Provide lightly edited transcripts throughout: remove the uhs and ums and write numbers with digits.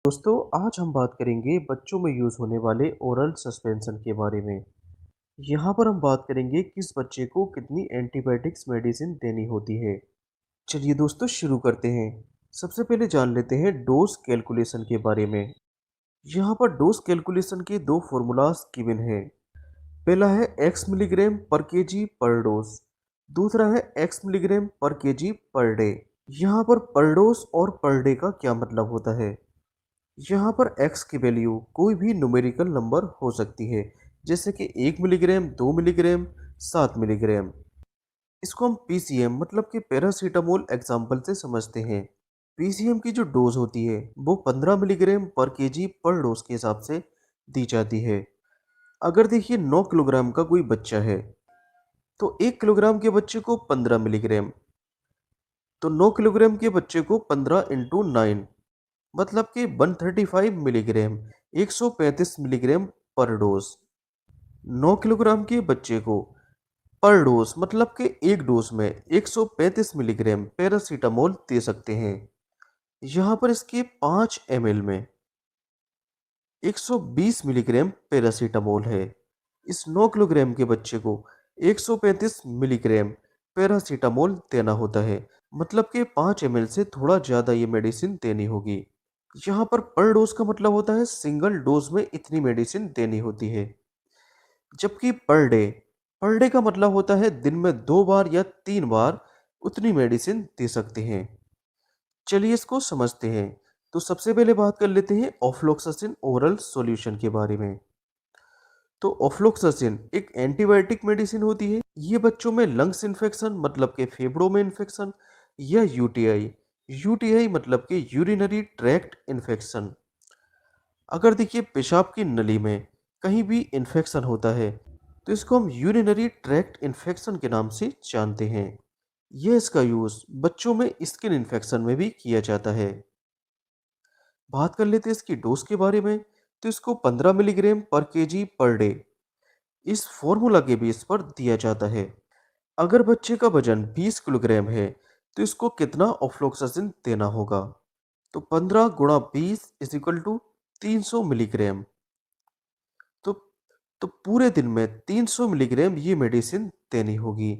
दोस्तों आज हम बात करेंगे बच्चों में यूज होने वाले ओरल सस्पेंशन के बारे में। यहाँ पर हम बात करेंगे किस बच्चे को कितनी एंटीबायोटिक्स मेडिसिन देनी होती है। चलिए दोस्तों शुरू करते हैं। सबसे पहले जान लेते हैं डोज कैलकुलेशन के बारे में। यहाँ पर डोज कैलकुलेशन के दो फॉर्मूलाज गिवन है। पहला है एक्स मिलीग्राम पर केजी पर डोज, दूसरा है एक्स मिलीग्राम पर केजी पर डे। यहाँ पर डोज और पर डे का क्या मतलब होता है। यहाँ पर x की वैल्यू कोई भी न्यूमेरिकल नंबर हो सकती है, जैसे कि 1 मिलीग्राम, 2 मिलीग्राम, 7 मिलीग्राम। इसको हम पीसीएम मतलब कि पैरासीटामोल एग्जाम्पल से समझते हैं। पीसीएम की जो डोज होती है वो 15 मिलीग्राम पर केजी पर डोज के हिसाब से दी जाती है। अगर देखिए 9 किलोग्राम का कोई बच्चा है तो 1 किलोग्राम के बच्चे को 15 मिलीग्राम, तो 9 किलोग्राम के बच्चे को 15 इंटू 9 मतलब कि 135 मिलीग्राम, 135 मिलीग्राम पर डोज। 9 किलोग्राम के बच्चे को पर डोज मतलब कि एक डोज में 135 मिलीग्राम पैरासीटामोल दे सकते हैं। यहाँ पर इसके 5 ml में 120 मिलीग्राम पैरासीटामोल है। इस 9 किलोग्राम के बच्चे को 135 मिलीग्राम पैरासीटामोल देना होता है, मतलब कि 5 ml से थोड़ा ज़्यादा ये मेडिसिन देनी होगी। यहाँ पर डोज का मतलब होता है सिंगल डोज में इतनी मेडिसिन देनी होती है। जबकि पर डे का मतलब होता है दिन में 2 बार या 3 बार उतनी मेडिसिन दे सकते हैं। चलिए इसको समझते हैं। तो सबसे पहले बात कर लेते हैं ऑफ्लोक्सासिन ओरल सॉल्यूशन के बारे में। तो ऑफ्लोक्सासिन एक एंटीबायोटिक मेडिसिन होती है। ये बच्चों में लंग्स इन्फेक्शन मतलब के फेफड़ों में इन्फेक्शन या यूटीआई मतलब के यूरिनरी ट्रैक्ट इन्फेक्शन, अगर देखिए पेशाब की नली में कहीं भी इन्फेक्शन होता है तो इसको हम यूरिनरी ट्रैक्ट इन्फेक्शन के नाम से जानते हैं। यह इसका यूज बच्चों में स्किन इन्फेक्शन में भी किया जाता है। बात कर लेते हैं इसकी डोज के बारे में। तो इसको 15 मिलीग्राम पर केजी पर डे इस फॉर्मूला के बेस पर दिया जाता है। अगर बच्चे का वजन 20 किलोग्राम है तो इसको कितना ऑफ्लोक्सासिन देना होगा। तो 15 गुणा 20 इज इक्वल टू 300 मिलीग्राम। तो तो पूरे दिन में 300 मिलीग्राम ये मेडिसिन देनी होगी।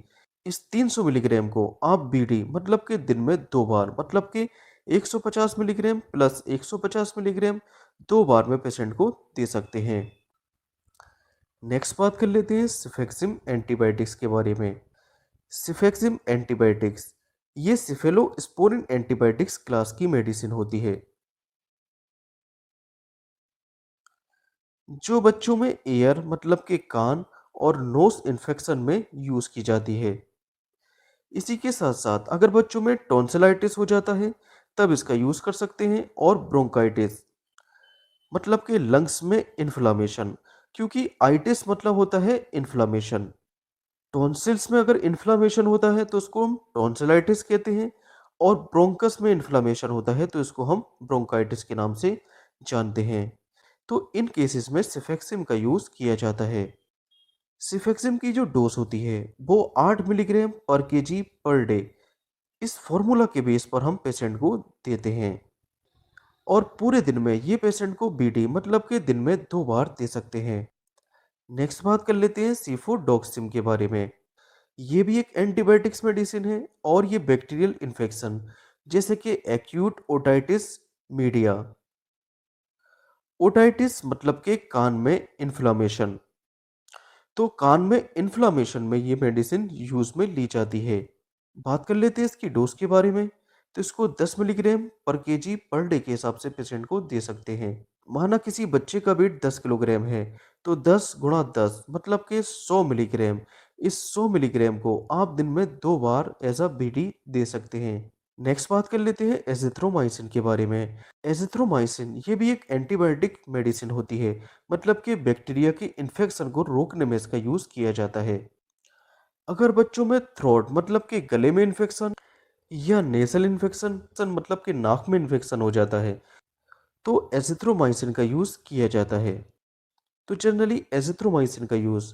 इस 300 मिलीग्राम को आप बीडी मतलब कि दिन में 2 बार मतलब कि 150 मिलीग्राम प्लस 150 मिलीग्राम 2 बार में पेशेंट को दे सकते हैं। नेक्स्ट बात कर लेते हैं सिफेक्सिम एंटीबायोटिक्स के बारे में। सिफेक्सिम एंटीबायोटिक्स ये सिफेलोस्पोरिन एंटीबायोटिक्स क्लास की मेडिसिन होती है, जो बच्चों में एयर मतलब के कान और नोज इन्फेक्शन में यूज की जाती है। इसी के साथ साथ अगर बच्चों में टॉन्सिलाइटिस हो जाता है तब इसका यूज कर सकते हैं, और ब्रोंकाइटिस मतलब कि लंग्स में इन्फ्लामेशन, क्योंकि आइटिस मतलब होता है इन्फ्लामेशन। टॉन्सिल्स में अगर इन्फ्लामेशन होता है तो उसको हम टॉन्सिलाइटिस कहते हैं, और ब्रोंकस में इन्फ्लामेशन होता है तो इसको हम ब्रोंकाइटिस के नाम से जानते हैं। तो इन केसेस में सिफेक्सिम का यूज किया जाता है। सिफेक्सिम की जो डोज होती है वो 8 मिलीग्राम पर केजी पर डे इस फॉर्मूला के बेस पर हम पेशेंट को देते हैं, और पूरे दिन में ये पेशेंट को बीडी मतलब के दिन में 2 बार दे सकते हैं। नेक्स्ट बात कर लेते हैं सीफोडॉक्सिम के बारे में। ये भी एक एंटीबायोटिक्स मेडिसिन है, और ये बैक्टीरियल इन्फेक्शन जैसे कि एक्यूट ओटाइटिस मीडिया, ओटाइटिस मतलब के कान में इन्फ्लामेशन, तो कान में इन्फ्लामेशन में ये मेडिसिन यूज में ली जाती है। बात कर लेते हैं इसकी डोज के बारे में। तो इसको 10 मिलीग्राम पर केजी पर डे के हिसाब से पेशेंट को दे सकते हैं। माना किसी बच्चे का वेट 10 किलोग्राम है तो 10 गुणा 10 मतलब कि 100 मिलीग्राम। इस 100 मिलीग्राम को आप दिन में 2 बार एज अ बीडी दे सकते हैं। नेक्स्ट बात कर लेते हैं एजिथ्रोमाइसिन के बारे में। एजिथ्रोमाइसिन ये भी एक एंटीबायोटिक मेडिसिन होती है, मतलब कि बैक्टीरिया के इन्फेक्शन को रोकने में इसका यूज किया जाता है। अगर बच्चों में थ्रोट मतलब कि गले में इन्फेक्शन या नेसल इन्फेक्शन मतलब कि नाक में इन्फेक्शन हो जाता है तो एजिथ्रोमाइसिन का यूज किया जाता है। तो जनरली एजिथ्रोमाइसिन का यूज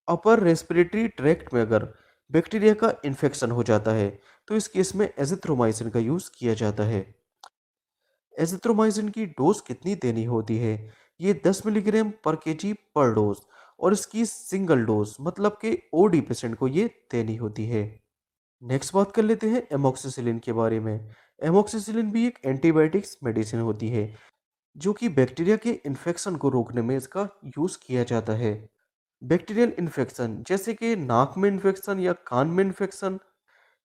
अपर रेस्पिरेटरी ट्रैक्ट में अगर बैक्टीरिया का इन्फेक्शन हो जाता है तो इस केस में एजिथ्रोमाइसिन का यूज किया जाता है। एजिथ्रोमाइसिन की डोज कितनी देनी होती है? ये 10 मिलीग्राम पर केजी पर डोज और इसकी सिंगल डोज मतलब कि ओडी पेशेंट को ये देनी होती है। नेक्स्ट बात कर लेते हैं एमोक्सिसिलिन के बारे में। एमोक्सिसिलिन भी एक एंटीबायोटिक्स मेडिसिन होती है जो कि बैक्टीरिया के इन्फेक्शन को रोकने में इसका यूज़ किया जाता है। बैक्टीरियल इन्फेक्शन जैसे कि नाक में इन्फेक्शन या कान में इन्फेक्शन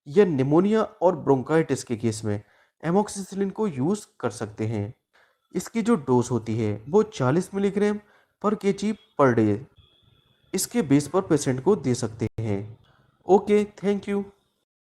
या निमोनिया और ब्रोंकाइटिस के केस में एमोक्सिसिलिन को यूज़ कर सकते हैं। इसकी जो डोज होती है वो 40 मिलीग्राम पर केजी पर डे इसके बेस पर पेशेंट को दे सकते हैं। Okay, thank you.